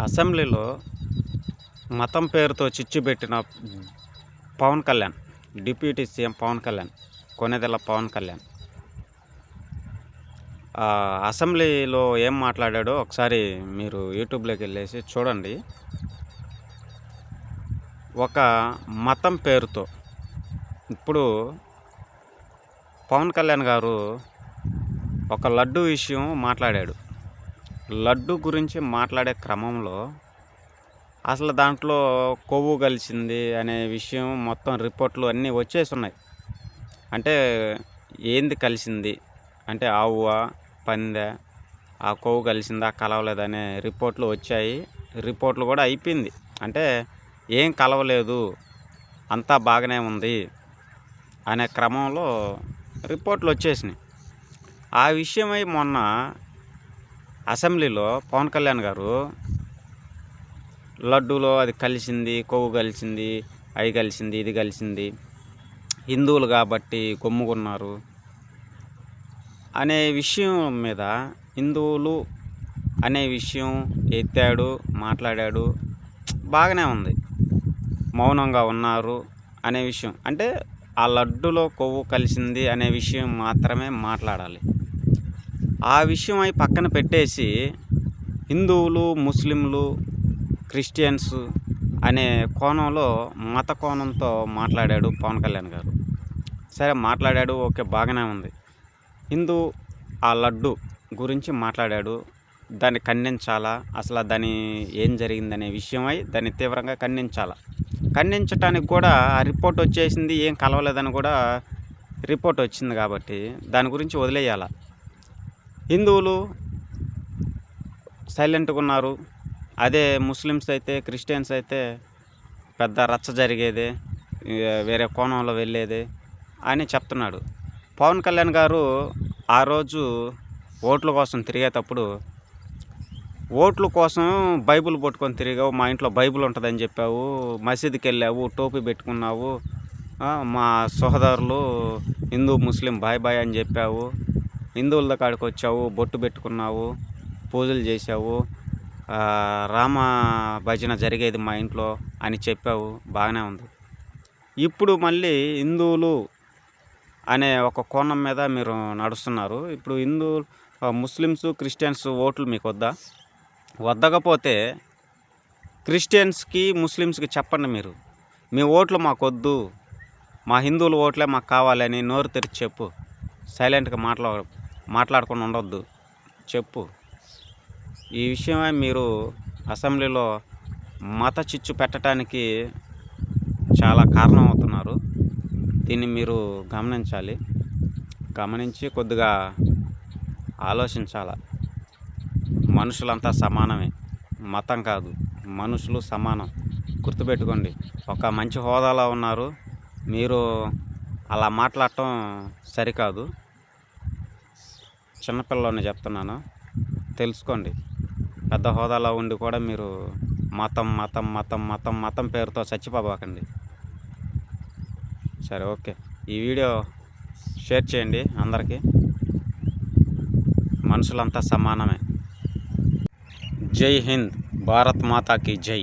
అసెంబ్లీలో మతం పేరుతో చిచ్చు పెట్టిన పవన్ కళ్యాణ్, డిప్యూటీ సీఎం పవన్ కళ్యాణ్, కొణిదెల పవన్ కళ్యాణ్ అసెంబ్లీలో ఏం మాట్లాడాడో ఒకసారి మీరు యూట్యూబ్లోకి వెళ్ళేసి చూడండి. ఒక మతం పేరుతో ఇప్పుడు పవన్ కళ్యాణ్ గారు ఒక లడ్డు విషయం మాట్లాడాడు. లడ్డు గురించి మాట్లాడే క్రమంలో అసలు దాంట్లో కొవ్వు కలిసింది అనే విషయం మొత్తం రిపోర్ట్లు అన్నీ వచ్చేసి ఉన్నాయి. అంటే ఏంది కలిసింది అంటే ఆవువా పందె, ఆ కొవ్వు కలిసిందా కలవలేదనే రిపోర్ట్లు వచ్చాయి. రిపోర్ట్లు కూడా అయిపోయింది. అంటే ఏం కలవలేదు, అంతా బాగానే ఉంది అనే క్రమంలో రిపోర్ట్లు వచ్చేసినాయి. ఆ విషయమై మొన్న అసెంబ్లీలో పవన్ కళ్యాణ్ గారు లడ్డూలో అది కలిసింది, కొవ్వు కలిసింది, అవి కలిసింది, ఇది కలిసింది, హిందువులు కాబట్టి కొమ్ముకున్నారు అనే విషయం మీద హిందువులు అనే విషయం ఎత్తాడు, మాట్లాడాడు. బాగానే ఉంది. మౌనంగా ఉన్నారు అనే విషయం, అంటే ఆ లడ్డులో కొవ్వు కలిసింది అనే విషయం మాత్రమే మాట్లాడాలి. ఆ విషయమై పక్కన పెట్టేసి హిందువులు, ముస్లింలు, క్రిస్టియన్స్ అనే కోణంలో మత కోణంతో మాట్లాడాడు పవన్ కళ్యాణ్ గారు. సరే మాట్లాడాడు, ఓకే, బాగానే ఉంది. హిందూ ఆ లడ్డు గురించి మాట్లాడాడు. దాన్ని ఖండించాలా, అసలు దాని ఏం జరిగిందనే విషయమై దాన్ని తీవ్రంగా ఖండించాలా. ఖండించటానికి కూడా ఆ రిపోర్ట్ వచ్చేసింది, ఏం కలవలేదని కూడా రిపోర్ట్ వచ్చింది కాబట్టి దాని గురించి వదిలేయాల. హిందువులు సైలెంట్గా ఉన్నారు. అదే ముస్లిమ్స్ అయితే, క్రిస్టియన్స్ అయితే పెద్ద రచ్చ జరిగేదే, వేరే కోణంలో వెళ్ళేదే అని చెప్తున్నాడు. పవన్ కళ్యాణ్ గారు ఆ రోజు ఓట్ల కోసం తిరిగేటప్పుడు, ఓట్ల కోసం బైబిల్ పట్టుకొని తిరిగావు, మా ఇంట్లో బైబిల్ ఉంటుందని చెప్పావు, మసీదుకి వెళ్ళావు, టోపీ పెట్టుకున్నావు, మా సోదరులు హిందూ ముస్లిం బాయ్ బాయ్ అని చెప్పావు, హిందువుల కాడికి వచ్చావు, బొట్టు పెట్టుకున్నావు, పూజలు చేసావు, రామ భజన జరిగేది మా ఇంట్లో అని చెప్పావు, బాగానే ఉంది. ఇప్పుడు మళ్ళీ హిందువులు అనే ఒక కోణం మీద మీరు నడుస్తున్నారు. ఇప్పుడు ముస్లిమ్స్, క్రిస్టియన్స్ ఓట్లు మీకు వద్దకపోతే క్రిస్టియన్స్కి, ముస్లిమ్స్కి చెప్పండి. మీరు మీ ఓట్లు మాకొద్దు, మా హిందువుల ఓట్లే మాకు కావాలని నోరు తెరిచి చెప్పు. సైలెంట్గా మాట్లాడకుండా ఉండొద్దు, చెప్పు. ఈ విషయమే మీరు అసెంబ్లీలో మత చిచ్చు పెట్టడానికి చాలా కారణం అవుతున్నారు. దీన్ని మీరు గమనించి కొద్దిగా ఆలోచించాల. మనుషులంతా సమానమే, మతం కాదు, మనుషులు సమానం. గుర్తుపెట్టుకోండి. ఒక మంచి హోదాలో ఉన్నారు, మీరు అలా మాట్లాడటం సరికాదు. చిన్నపిల్లని చెప్తున్నాను, తెలుసుకోండి. పెద్ద హోదాలో ఉండి కూడా మీరు మతం మతం మతం మతం మతం పేరుతో చచ్చిపోబాకండి. సరే, ఓకే. ఈ వీడియో షేర్ చేయండి అందరికీ. మనుషులంతా సమానమే. జై హింద్, భారత్ మాతాకి జై.